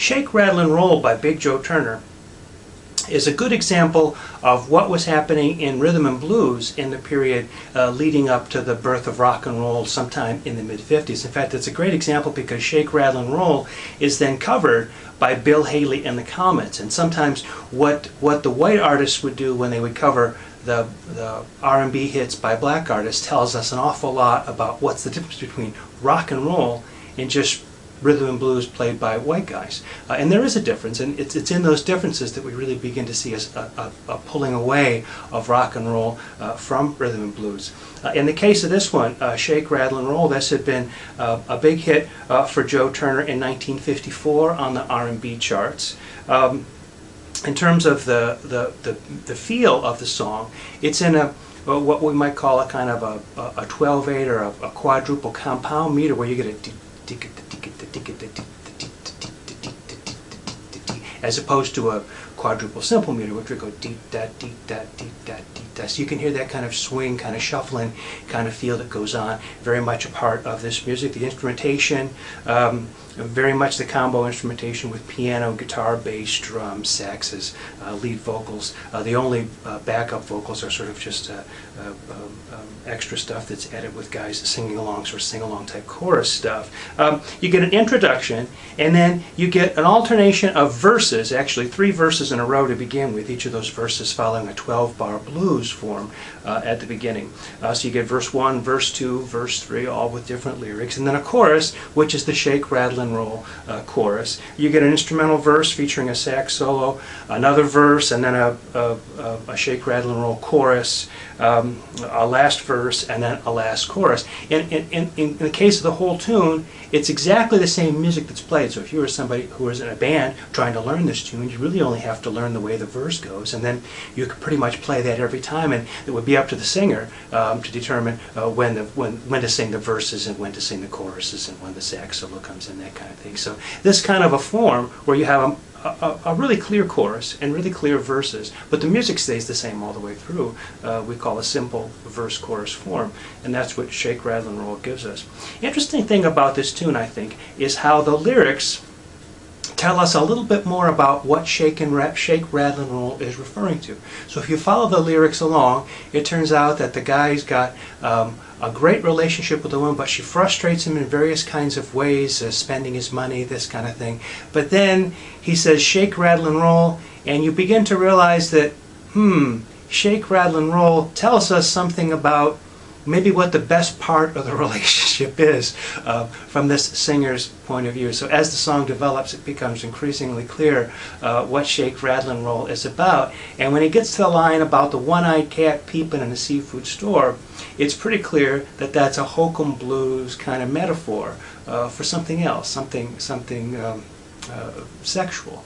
Shake, Rattle, and Roll by Big Joe Turner is a good example of what was happening in rhythm and blues in the period leading up to the birth of rock and roll sometime in the mid-50s. In fact, it's a great example because Shake, Rattle, and Roll is then covered by Bill Haley and the Comets. And sometimes what the white artists would do when they would cover the R&B hits by black artists tells us an awful lot about what's the difference between rock and roll and just rhythm and blues played by white guys. And there is a difference, and it's in those differences that we really begin to see a pulling away of rock and roll from rhythm and blues. In the case of this one, Shake, Rattle, and Roll, this had been a big hit for Joe Turner in 1954 on the R&B charts. In terms of the feel of the song, it's in what we might call a kind of a 12/8 or a quadruple compound meter, where you get a as opposed to a quadruple simple meter, which would go dee da dee da dee da dee da. So you can hear that kind of swing, kind of shuffling, kind of feel that goes on. Very much a part of this music. The instrumentation, very much the combo instrumentation with piano, guitar, bass, drums, saxes, lead vocals. The only backup vocals are sort of just extra stuff that's added with guys singing along, sort of sing-along type chorus stuff. You get an introduction, and then you get an alternation of verses, actually 3 verses in a row to begin with, each of those verses following a 12-bar blues form at the beginning. So you get verse 1, verse 2, verse 3, all with different lyrics, and then a chorus, which is the Shake, Rattle, and Roll chorus. You get an instrumental verse featuring a sax solo, another verse, and then a Shake, Rattle, and Roll chorus, a last verse, and then a last chorus. In the case of the whole tune, it's exactly the same music that's played. So if you were somebody who was in a band trying to learn this tune, you really only have to learn the way the verse goes, and then you could pretty much play that every time, and it would be up to the singer to determine when to sing the verses and when to sing the choruses and when the sax solo comes in, that kind of thing. So this kind of a form where you have a really clear chorus and really clear verses, but the music stays the same all the way through, we call a simple verse-chorus form, and that's what Shake, Rattle, and Roll gives us. Interesting thing about this tune, I think, is how the lyrics tell us a little bit more about what Shake, Rattle, and Roll is referring to. So if you follow the lyrics along, it turns out that the guy's got a great relationship with the woman, but she frustrates him in various kinds of ways, spending his money, this kind of thing. But then he says, Shake, Rattle, and Roll, and you begin to realize that, Shake, Rattle, and Roll tells us something about maybe what the best part of the relationship is from this singer's point of view. So as the song develops, it becomes increasingly clear what Shake, Rattle, and Roll is about. And when he gets to the line about the one-eyed cat peeping in a seafood store, it's pretty clear that that's a hokum blues kind of metaphor for something else, something sexual.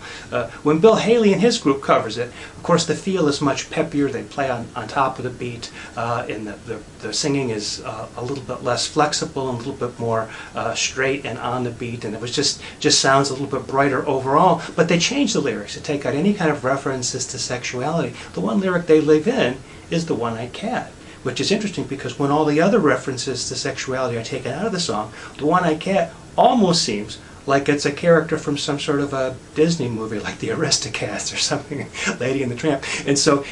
When Bill Haley and his group covers it, of course the feel is much peppier. They play on top of the beat, and the singing is a little bit less flexible and a little bit more straight and on the beat, and it was just sounds a little bit brighter overall. But they change the lyrics to take out any kind of references to sexuality. The one lyric they leave in is the one-eyed cat, which is interesting because when all the other references to sexuality are taken out of the song, the one-eyed cat almost seems like it's a character from some sort of a Disney movie, like the Aristocats or something, Lady and the Tramp. And so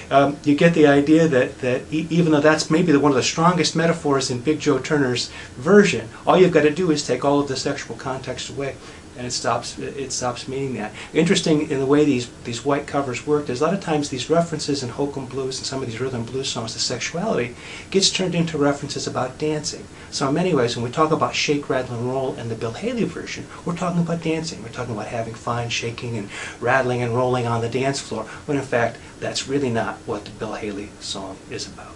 you get the idea that even though that's maybe one of the strongest metaphors in Big Joe Turner's version, all you've got to do is take all of the sexual context away, and it stops meaning that. Interesting in the way these white covers work, there's a lot of times these references in hokum blues and some of these rhythm and blues songs to sexuality gets turned into references about dancing. So in many ways, when we talk about Shake, Rattle, and Roll and the Bill Haley version, we're talking about dancing. We're talking about having fun, shaking and rattling and rolling on the dance floor, when in fact that's really not what the Bill Haley song is about.